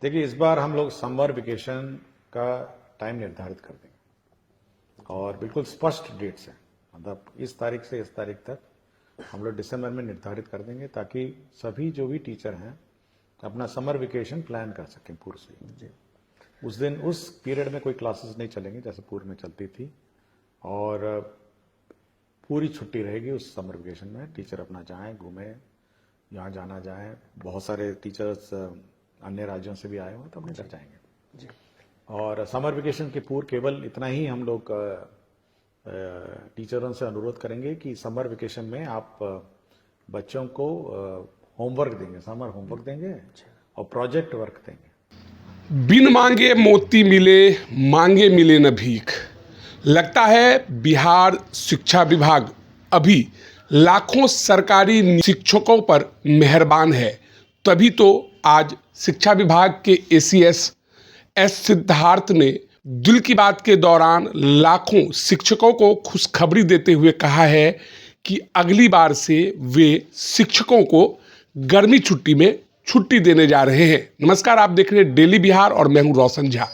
देखिए, इस बार हम लोग समर वेकेशन का टाइम निर्धारित कर देंगे और बिल्कुल स्पष्ट डेट से, मतलब इस तारीख से इस तारीख तक हम लोग दिसंबर में निर्धारित कर देंगे ताकि सभी जो भी टीचर हैं अपना समर वेकेशन प्लान कर सकें पूर्व से। उस दिन उस पीरियड में कोई क्लासेस नहीं चलेंगी जैसे पूर्व में चलती थी, और पूरी छुट्टी रहेगी उस समर वेकेशन में। टीचर अपना जाएं, घूमें, यहाँ जाना जाए। बहुत सारे टीचर्स अन्य राज्यों से भी आए हुए तो अपने घर जाएंगे। और समर वेकेशन के पूर्व केवल इतना ही हम लोग टीचरों से अनुरोध करेंगे कि समर वेकेशन में आप बच्चों को होमवर्क देंगे, समर होमवर्क देंगे और प्रोजेक्ट वर्क देंगे। बिन मांगे मोती मिले, मांगे मिले न भीख। लगता है बिहार शिक्षा विभाग अभी लाखों सरकारी शिक्षकों पर मेहरबान है, तभी तो आज शिक्षा विभाग के एसीएस एस सिद्धार्थ ने दिल की बात के दौरान लाखों शिक्षकों को खुशखबरी देते हुए कहा है कि अगली बार से वे शिक्षकों को गर्मी छुट्टी में छुट्टी देने जा रहे हैं। नमस्कार, आप देख रहे हैं डेली बिहार और मैं हूं रोशन झा।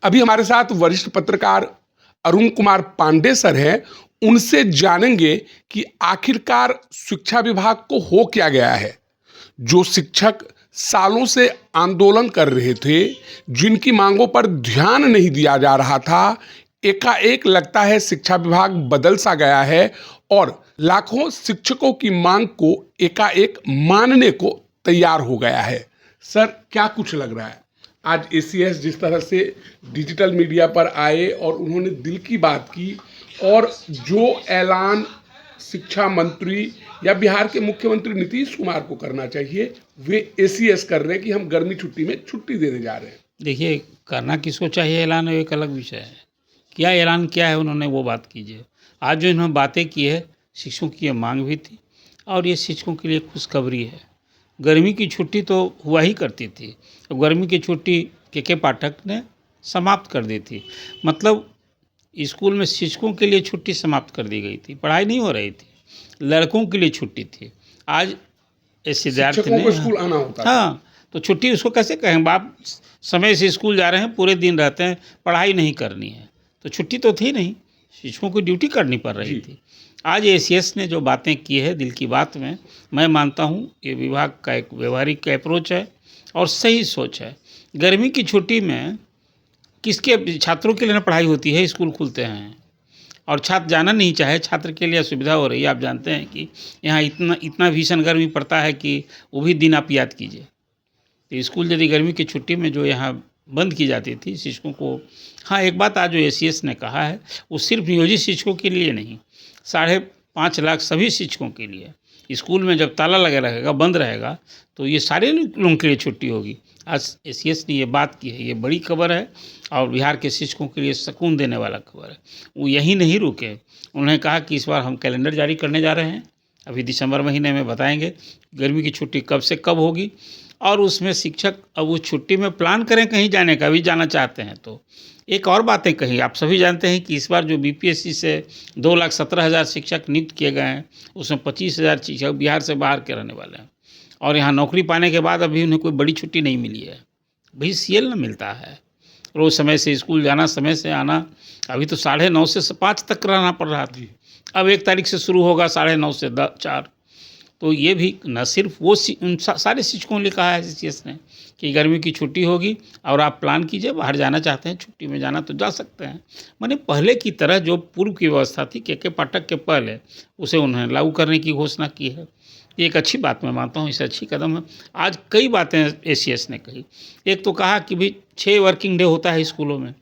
अभी हमारे साथ वरिष्ठ पत्रकार अरुण कुमार पांडे सर हैं। उनसे जानेंगे कि आखिरकार शिक्षा विभाग को हो क्या गया है। जो शिक्षक सालों से आंदोलन कर रहे थे, जिनकी मांगों पर ध्यान नहीं दिया जा रहा था, एकाएक लगता है शिक्षा विभाग बदल सा गया है और लाखों शिक्षकों की मांग को एकाएक मानने को तैयार हो गया है। सर, क्या कुछ लग रहा है आज एसीएस जिस तरह से डिजिटल मीडिया पर आए और उन्होंने दिल की बात की, और जो ऐलान शिक्षा मंत्री या बिहार के मुख्यमंत्री नीतीश कुमार को करना चाहिए, वे एसीएस कर रहे हैं कि हम गर्मी छुट्टी में छुट्टी देने जा रहे हैं। देखिए, करना किसको चाहिए ऐलान, एक अलग विषय है। क्या ऐलान किया है उन्होंने, वो बात कीजिए। आज जो इन्होंने बातें की है, शिक्षकों की ये मांग भी थी और ये शिक्षकों के लिए खुशखबरी है। गर्मी की छुट्टी तो हुआ ही करती थी, अब गर्मी की छुट्टी के पाठक ने समाप्त कर दी थी। मतलब स्कूल में शिक्षकों के लिए छुट्टी समाप्त कर दी गई थी, पढ़ाई नहीं हो रही थी, लड़कों के लिए छुट्टी थी। आज सिद्धार्थ ने स्कूल आना होता है। हाँ, तो छुट्टी उसको कैसे कहें, आप समय से स्कूल जा रहे हैं, पूरे दिन रहते हैं, पढ़ाई नहीं करनी है, तो छुट्टी तो थी नहीं, शिक्षकों को ड्यूटी करनी पड़ रही थी। आज एसीएस ने जो बातें की है दिल की बात में, मैं मानता हूँ ये विभाग का एक व्यवहारिक अप्रोच है और सही सोच है। गर्मी की छुट्टी में किसके, छात्रों के लिए ना पढ़ाई होती है, स्कूल खुलते हैं और छात्र जाना नहीं चाहे, छात्र के लिए असुविधा हो रही है। आप जानते हैं कि यहाँ इतना भीषण गर्मी पड़ता है कि वो भी दिन आप याद कीजिए। तो स्कूल यदि गर्मी की छुट्टी में जो यहाँ बंद की जाती थी शिक्षकों को, हाँ एक बात आज जो एसीएस ने कहा है वो सिर्फ नियोजित शिक्षकों के लिए नहीं, 5.5 लाख सभी शिक्षकों के लिए। स्कूल में जब ताला लगा रहेगा, बंद रहेगा, तो ये सारे लोगों के लिए छुट्टी होगी। आज एसीएस ने ये बात की है, ये बड़ी खबर है और बिहार के शिक्षकों के लिए सुकून देने वाला खबर है। वो यहीं नहीं रुके, उन्होंने कहा कि इस बार हम कैलेंडर जारी करने जा रहे हैं, अभी दिसंबर महीने में बताएंगे गर्मी की छुट्टी कब से कब होगी, और उसमें शिक्षक अब उस छुट्टी में प्लान करें कहीं जाने का, भी जाना चाहते हैं तो। एक और बातें कही, आप सभी जानते हैं कि इस बार जो बीपीएससी से 2,17,000 शिक्षक नियुक्त किए गए हैं, उसमें 25,000 शिक्षक बिहार से बाहर के रहने वाले हैं और यहाँ नौकरी पाने के बाद अभी उन्हें कोई बड़ी छुट्टी नहीं मिली है। भाई सीएल न मिलता है, रोज़ समय से स्कूल जाना, समय से आना। अभी तो 9:30 से 5 तक रहना पड़ रहा था, अब 1 तारीख से शुरू होगा 9:30 से 4। तो ये भी न सिर्फ वो उन सारे शिक्षकों ने कहा है एसीएस ने कि गर्मी की छुट्टी होगी और आप प्लान कीजिए, बाहर जाना चाहते हैं, छुट्टी में जाना तो जा सकते हैं। माने पहले की तरह जो पूर्व की व्यवस्था थी के पाठक के पहले, उसे उन्होंने लागू करने की घोषणा की है। ये एक अच्छी बात मैं मानता हूँ, इससे अच्छी कदम है। आज कई बातें एसीएस ने कही। एक तो कहा कि भाई 6 वर्किंग डे होता है स्कूलों में,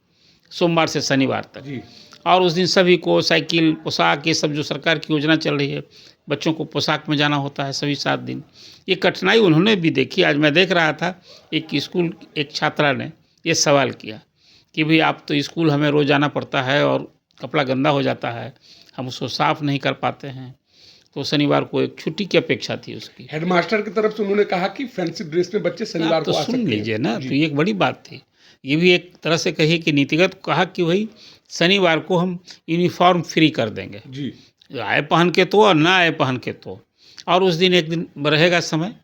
सोमवार से शनिवार तक, और उस दिन सभी को साइकिल, पोशाक, ये सब जो सरकार की योजना चल रही है, बच्चों को पोशाक में जाना होता है सभी 7 दिन। ये कठिनाई उन्होंने भी देखी। आज मैं देख रहा था एक छात्रा ने ये सवाल किया कि भाई आप तो स्कूल हमें रोज़ जाना पड़ता है और कपड़ा गंदा हो जाता है, हम उसको साफ़ नहीं कर पाते हैं, तो शनिवार को एक छुट्टी की अपेक्षा थी उसकी। हेडमास्टर की तरफ से उन्होंने कहा कि फैंसी ड्रेस में बच्चे शनिवार को आ सकते हैं। सुन लीजिए ना, तो ये एक बड़ी बात थी। ये भी एक तरह से कही कि नीतिगत कहा कि भाई शनिवार को हम यूनिफॉर्म फ्री कर देंगे, आए पहन के तो और ना आए पहन के तो। और उस दिन एक दिन रहेगा समय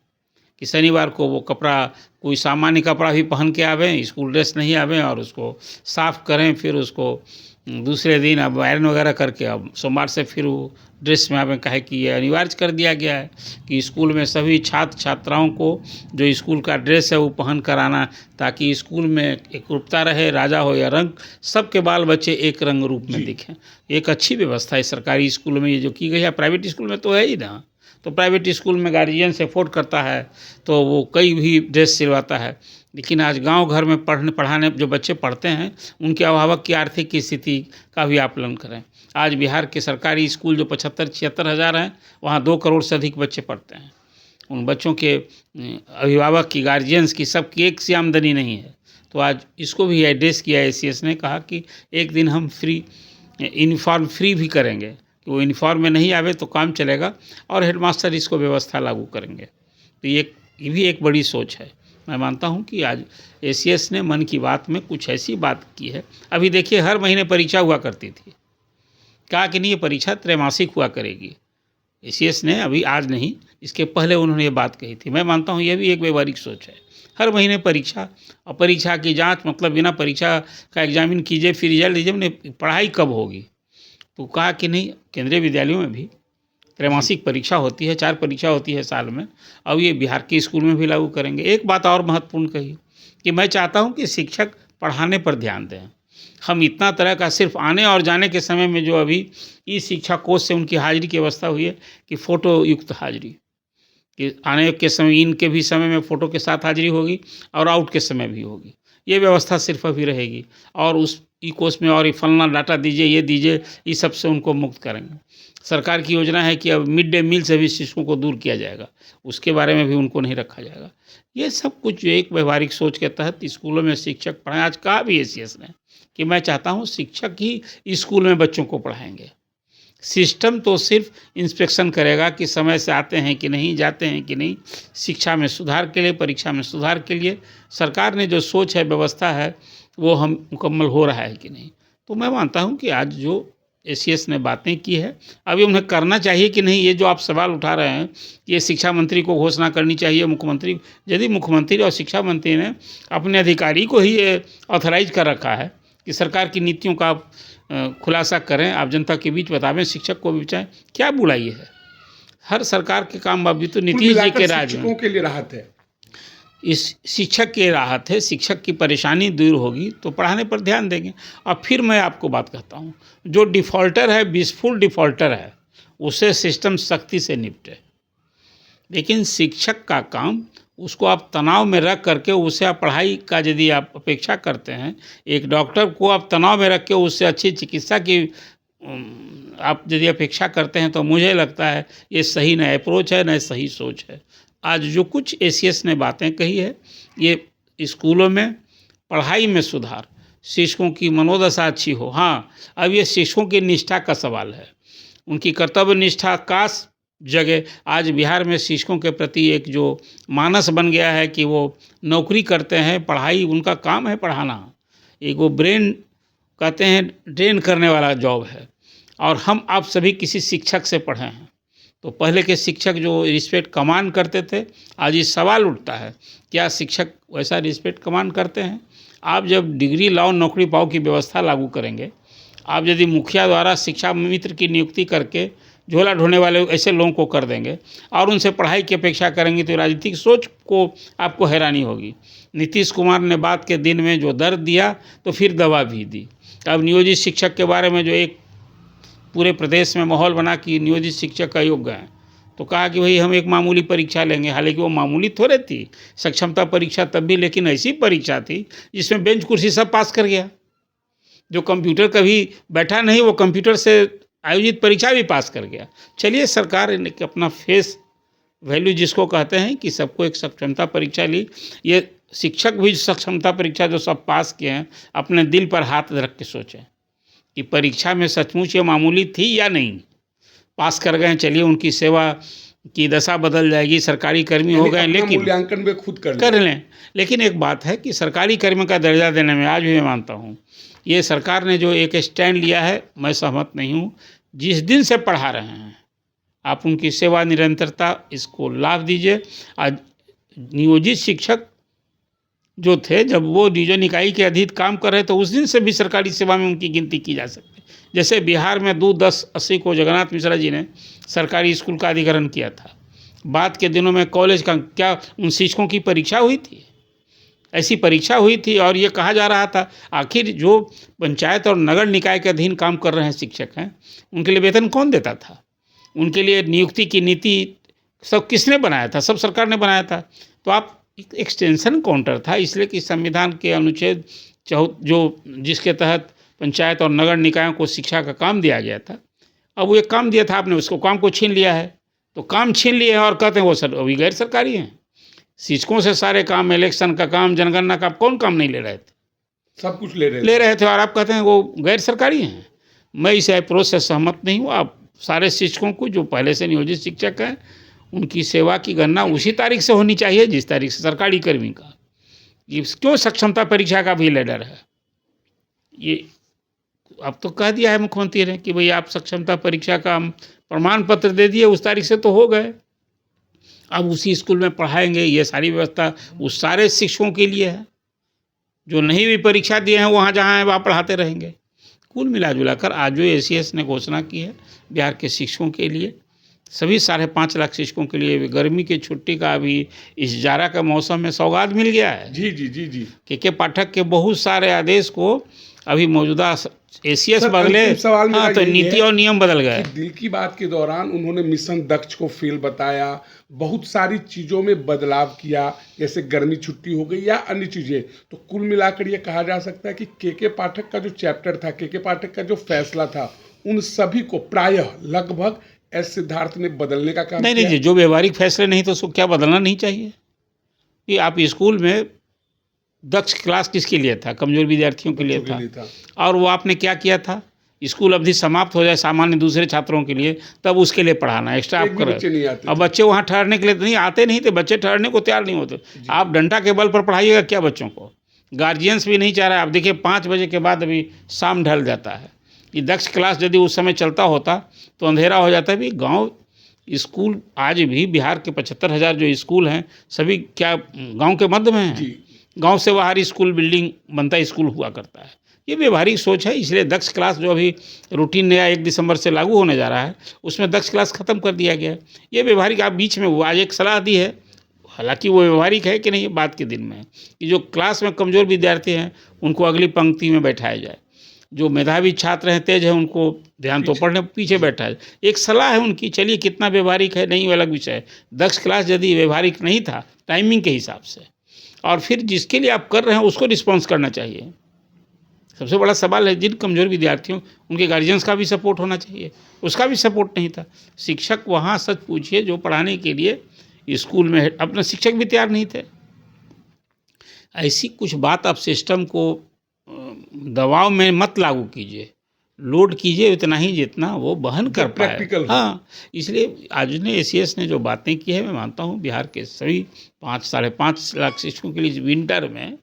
कि शनिवार को वो कपड़ा कोई सामान्य कपड़ा भी पहन के आवें, स्कूल ड्रेस नहीं आवें, और उसको साफ़ करें, फिर उसको दूसरे दिन अब आयरन वगैरह करके अब सोमवार से फिर वो ड्रेस में आवें। कहे कि ये अनिवार्य कर दिया गया है कि स्कूल में सभी छात्र छात्राओं को जो स्कूल का ड्रेस है वो पहन कर आना, ताकि स्कूल में एकरूपता रहे, राजा हो या रंग, सबके बाल बच्चे एक रंग रूप में दिखें। एक अच्छी व्यवस्था है सरकारी स्कूल में ये जो की गई है। प्राइवेट स्कूल में तो है ही ना, तो प्राइवेट स्कूल में गार्जियन से अफोर्ड करता है तो वो कई भी ड्रेस सिलवाता है, लेकिन आज गांव घर में पढ़ाने जो बच्चे पढ़ते हैं उनके अभिभावक की आर्थिक स्थिति का भी आकलन करें। आज बिहार के सरकारी स्कूल जो 75-76 हज़ार हैं, वहाँ 2 करोड़ से अधिक बच्चे पढ़ते हैं। उन बच्चों के अभिभावक की, गार्जियंस की, सबकी एक सी आमदनी नहीं है। तो आज इसको भी एड्रेस किया एसीएस ने, कहा कि एक दिन हम यूनिफॉर्म फ्री भी करेंगे, कि वो यूनिफॉर्म में नहीं आवे तो काम चलेगा, और हेडमास्टर इसको व्यवस्था लागू करेंगे। तो ये भी एक बड़ी सोच है। मैं मानता हूं कि आज एसीएस ने मन की बात में कुछ ऐसी बात की है। अभी देखिए, हर महीने परीक्षा हुआ करती थी, कहा कि नहीं ये परीक्षा त्रैमासिक हुआ करेगी। एसीएस ने अभी आज नहीं, इसके पहले उन्होंने ये बात कही थी। मैं मानता हूँ ये भी एक व्यवहारिक सोच है। हर महीने परीक्षा, और परीक्षा की जांच, मतलब बिना परीक्षा का एग्जामिन कीजिए फिर रिजल्ट दीजिए, पढ़ाई कब होगी? तो कहा कि नहीं, केंद्रीय विद्यालयों में भी त्रैमासिक परीक्षा होती है, 4 परीक्षा होती है साल में। अब ये बिहार के स्कूल में भी लागू करेंगे। एक बात और महत्वपूर्ण कही कि मैं चाहता हूँ कि शिक्षक पढ़ाने पर ध्यान दें। हम इतना तरह का सिर्फ आने और जाने के समय में जो अभी ई शिक्षा कोष से उनकी हाजिरी की व्यवस्था हुई है कि फ़ोटो युक्त हाजिरी, कि आने के समय, इन के भी समय में फ़ोटो के साथ हाजिरी होगी और आउट के समय भी होगी। ये व्यवस्था सिर्फ अभी रहेगी, और उस ई कोष में और ये फलना डाटा दीजिए, ये दीजिए, इस सब से उनको मुक्त करेंगे। सरकार की योजना है कि अब मिड डे मील से भी शिशुओं को दूर किया जाएगा, उसके बारे में भी उनको नहीं रखा जाएगा। ये सब कुछ जो एक व्यवहारिक सोच के तहत स्कूलों में शिक्षक पढ़ाएं। आज कहा भी एसीएस ने कि मैं चाहता हूँ शिक्षक ही स्कूल में बच्चों को पढ़ाएंगे। सिस्टम तो सिर्फ इंस्पेक्शन करेगा कि समय से आते हैं कि नहीं, जाते हैं कि नहीं। शिक्षा में सुधार के लिए, परीक्षा में सुधार के लिए सरकार ने जो सोच है, व्यवस्था है, वो हम मुकम्मल हो रहा है कि नहीं। तो मैं मानता हूँ कि आज जो एसीएस ने बातें की है, अभी उन्हें करना चाहिए कि नहीं। ये जो आप सवाल उठा रहे हैं, ये शिक्षा मंत्री को घोषणा करनी चाहिए, मुख्यमंत्री। यदि मुख्यमंत्री और शिक्षा मंत्री ने अपने अधिकारी को ही ये ऑथराइज कर रखा है कि सरकार की नीतियों का आप खुलासा करें, आप जनता के बीच बतावें, शिक्षक को भी बचाएं, क्या बुराई है? हर सरकार के काम अभी तो नीतीश जी के राज में, शिक्षकों के लिए राहत है। इस शिक्षक की राहत है। शिक्षक की परेशानी दूर होगी तो पढ़ाने पर ध्यान देंगे। और फिर मैं आपको बात कहता हूँ, जो डिफ़ॉल्टर है, विशफुल डिफ़ॉल्टर है, उसे सिस्टम सख्ती से निपटे। लेकिन शिक्षक का काम, उसको आप तनाव में रख करके उसे आप पढ़ाई का यदि आप अपेक्षा करते हैं, एक डॉक्टर को आप तनाव में रख के उससे अच्छी चिकित्सा की आप यदि अपेक्षा करते हैं, तो मुझे लगता है ये सही न अप्रोच है, न सही सोच है। आज जो कुछ एसीएस ने बातें कही है, ये स्कूलों में पढ़ाई में सुधार, शिक्षकों की मनोदशा अच्छी हो। हाँ, अब ये शिक्षकों की निष्ठा का सवाल है, उनकी कर्तव्य निष्ठा काश जगह। आज बिहार में शिक्षकों के प्रति एक जो मानस बन गया है कि वो नौकरी करते हैं, पढ़ाई उनका काम है पढ़ाना, एक वो ब्रेन कहते हैं ड्रेन करने वाला जॉब है। और हम आप सभी किसी शिक्षक से पढ़े हैं, तो पहले के शिक्षक जो रिस्पेक्ट कमांड करते थे, आज ये सवाल उठता है क्या शिक्षक वैसा रिस्पेक्ट कमांड करते हैं? आप जब डिग्री लाओ, नौकरी पाओ की व्यवस्था लागू करेंगे, आप यदि मुखिया द्वारा शिक्षा मित्र की नियुक्ति करके झोला ढोने वाले ऐसे लोगों को कर देंगे और उनसे पढ़ाई की अपेक्षा करेंगे, तो राजनीतिक सोच को आपको हैरानी होगी। नीतीश कुमार ने बात के दिन में जो दर्द दिया, तो फिर दवा भी दी। अब नियोजित शिक्षक के बारे में जो एक पूरे प्रदेश में माहौल बना कि नियोजित शिक्षक अयोग्य हैं, तो कहा कि भाई हम एक मामूली परीक्षा लेंगे। हालांकि वो मामूली थोड़े थी, सक्षमता परीक्षा तब भी, लेकिन ऐसी परीक्षा थी जिसमें बेंच कुर्सी सब पास कर गया। जो कंप्यूटर कभी बैठा नहीं, वो कंप्यूटर से आयोजित परीक्षा भी पास कर गया। चलिए, सरकार ने अपना फेस वैल्यू जिसको कहते हैं कि सबको एक सक्षमता परीक्षा ली, ये शिक्षक भी सक्षमता परीक्षा जो सब पास किए हैं, अपने दिल पर हाथ रख के सोचें कि परीक्षा में सचमुच ये मामूली थी या नहीं। पास कर गए, चलिए उनकी सेवा की दशा बदल जाएगी, सरकारी कर्मी हो गए, लेकिन मूल्यांकन वे खुद कर लें। लेकिन एक बात है कि सरकारी कर्मी का दर्जा देने में आज भी मैं मानता हूँ, ये सरकार ने जो एक स्टैंड लिया है, मैं सहमत नहीं हूँ। जिस दिन से पढ़ा रहे हैं आप, उनकी सेवा निरंतरता, इसको लाभ दीजिए। आज नियोजित शिक्षक जो थे, जब वो नियोजन इकाई के अधीन काम कर रहे थे, उस दिन से भी सरकारी सेवा में उनकी गिनती की जा सकती है। जैसे बिहार में 2/10/80 को जगन्नाथ मिश्रा जी ने सरकारी स्कूल का अधिग्रहण किया था। बाद के दिनों में कॉलेज का क्या उन शिक्षकों की परीक्षा हुई थी? ऐसी परीक्षा हुई थी और ये कहा जा रहा था आखिर जो पंचायत और नगर निकाय के अधीन काम कर रहे हैं शिक्षक हैं, उनके लिए वेतन कौन देता था? उनके लिए नियुक्ति की नीति सब किसने बनाया था? सब सरकार ने बनाया था। तो आप एक्सटेंशन काउंटर था, इसलिए कि संविधान के अनुच्छेद जो जिसके तहत पंचायत और नगर निकायों को शिक्षा का काम दिया गया था, अब वो एक काम दिया था, आपने उसको काम को छीन लिया है। तो काम छीन लिए हैं और कहते हैं वो अभी गैर सरकारी हैं। शिक्षकों से सारे काम, इलेक्शन का काम, जनगणना का, कौन काम नहीं ले रहे थे? सब कुछ ले रहे थे और आप कहते हैं वो गैर सरकारी हैं। मैं इस अप्रोच से सहमत नहीं हूँ। आप सारे शिक्षकों को जो पहले से नियोजित शिक्षक हैं, उनकी सेवा की गणना उसी तारीख से होनी चाहिए जिस तारीख से सरकारी कर्मी का। ये क्यों सक्षमता परीक्षा का भी लेडर है? ये अब तो कह दिया है मुख्यमंत्री ने कि भाई आप सक्षमता परीक्षा का प्रमाण पत्र दे दिए, उस तारीख से तो हो गए, अब उसी स्कूल में पढ़ाएंगे। ये सारी व्यवस्था उस सारे शिक्षकों के लिए है जो नहीं भी परीक्षा दिए हैं, वहाँ जहाँ हैं वहाँ पढ़ाते रहेंगे। कुल मिला जुला कर आज जो ACS ने घोषणा की है बिहार के शिक्षकों के लिए, सभी 5.5 लाख शिक्षकों के लिए गर्मी की छुट्टी का अभी इस जाड़ा का मौसम में सौगात मिल गया है। जी जी जी जी। के पाठक के बहुत सारे आदेश को अभी मौजूदा ACS बदले, हाँ, तो नीति और नियम बदल गए। दिल की बात के दौरान उन्होंने मिशन दक्ष को फेल बताया, बहुत सारी चीज़ों में बदलाव किया, जैसे गर्मी छुट्टी हो गई या अन्य चीज़ें। तो कुल मिलाकर ये कहा जा सकता है कि के पाठक का जो चैप्टर था, के पाठक का जो फैसला था, उन सभी को प्रायः लगभग एस सिद्धार्थ ने बदलने का काम किया। नहीं, जो व्यवहारिक फैसले नहीं तो उसको क्या बदलना नहीं चाहिए? कि आप स्कूल में दक्ष क्लास किसके लिए था? कमजोर विद्यार्थियों के लिए था। और वो आपने क्या किया था? स्कूल अवधि समाप्त हो जाए सामान्य दूसरे छात्रों के लिए, तब उसके लिए पढ़ाना एक्स्ट्रा आप करें। अब बच्चे वहाँ ठहरने के लिए नहीं आते, नहीं थे बच्चे, ठहरने को तैयार नहीं होते। आप डंडा के बल पर पढ़ाइएगा क्या बच्चों को? गार्जियंस भी नहीं चाह रहा है। आप देखिए 5 बजे के बाद अभी शाम ढल जाता है। ये दक्ष क्लास यदि उस समय चलता होता तो अंधेरा हो जाता है। भी गाँव स्कूल आज भी बिहार के 75,000 जो स्कूल हैं सभी क्या गाँव के मध्य में हैं? गांव से बाहर स्कूल बिल्डिंग बनता स्कूल हुआ करता है। ये व्यवहारिक सोच है। इसलिए दक्ष क्लास जो अभी रूटीन नया 1 दिसंबर से लागू होने जा रहा है, उसमें दक्ष क्लास ख़त्म कर दिया गया है। ये व्यवहारिक आप बीच में वो आज एक सलाह दी है, हालांकि वो व्यवहारिक है कि नहीं ये बात के दिन में है, कि जो क्लास में कमज़ोर विद्यार्थी हैं उनको अगली पंक्ति में बैठाया जाए, जो मेधावी छात्र हैं, तेज हैं, उनको ध्यान तो पढ़ने पीछे बैठा जाए। एक सलाह है उनकी। चलिए कितना व्यवहारिक है नहीं अलग विषय है। दक्ष क्लास यदि व्यवहारिक नहीं था टाइमिंग के हिसाब से, और फिर जिसके लिए आप कर रहे हैं उसको रिस्पॉन्स करना चाहिए। सबसे बड़ा सवाल है जिन कमज़ोर विद्यार्थियों, उनके गार्जियंस का भी सपोर्ट होना चाहिए, उसका भी सपोर्ट नहीं था। शिक्षक वहाँ सच पूछिए जो पढ़ाने के लिए स्कूल में अपना शिक्षक भी तैयार नहीं थे। ऐसी कुछ बात आप सिस्टम को दबाव में मत लागू कीजिए, लोड कीजिए उतना ही जितना वो बहन कर पाए। हाँ, इसलिए आज ने ACS ने जो बातें की है, मैं मानता हूँ बिहार के सभी 5-5.5 लाख शिक्षकों के लिए विंटर में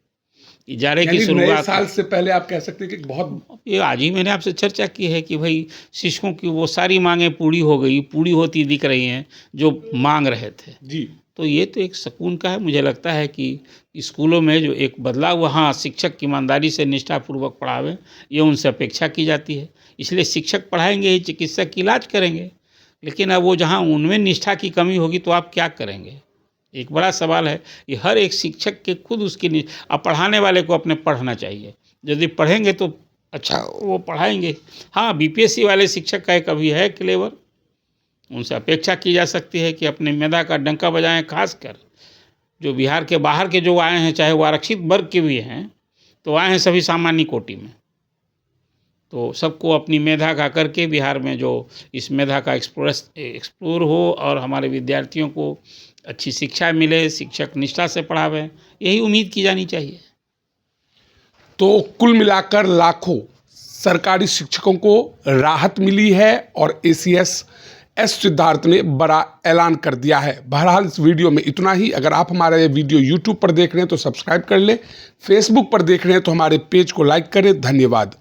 इजारे की शुरुआत साल से पहले आप कह सकते हैं कि बहुत, ये आज ही मैंने आपसे चर्चा की है कि भाई शिक्षकों की वो सारी मांगें पूरी हो गई, पूरी होती दिख रही हैं जो मांग रहे थे जी। तो ये तो एक सुकून का है। मुझे लगता है कि स्कूलों में जो एक बदलाव, वहाँ शिक्षक की ईमानदारी से निष्ठापूर्वक पढ़ावे, ये उनसे अपेक्षा की जाती है। इसलिए शिक्षक पढ़ाएंगे ही, चिकित्सक इलाज करेंगे। लेकिन अब वो जहाँ उनमें निष्ठा की कमी होगी तो आप क्या करेंगे? एक बड़ा सवाल है कि हर एक शिक्षक के खुद उसकी, अब पढ़ाने वाले को अपने पढ़ना चाहिए। यदि पढ़ेंगे तो अच्छा वो पढ़ाएंगे। हाँ, BPSC वाले शिक्षक का एक अभी है क्लेवर, उनसे अपेक्षा की जा सकती है कि अपने मेधा का डंका बजाएं। खासकर जो बिहार के बाहर के जो आए हैं, चाहे वो आरक्षित वर्ग के भी हैं, तो आए हैं सभी सामान्य कोटि में, तो सबको अपनी मेधा का करके बिहार में जो इस मेधा का एक्सप्लोर हो और हमारे विद्यार्थियों को अच्छी शिक्षा मिले, शिक्षक निष्ठा से पढ़ावें, यही उम्मीद की जानी चाहिए। तो कुल मिलाकर लाखों सरकारी शिक्षकों को राहत मिली है और ACS एस सिद्धार्थ ने बड़ा ऐलान कर दिया है। बहरहाल इस वीडियो में इतना ही। अगर आप हमारा ये वीडियो YouTube पर देख रहे हैं तो सब्सक्राइब कर लें, Facebook पर देख रहे हैं तो हमारे पेज को लाइक करें। धन्यवाद।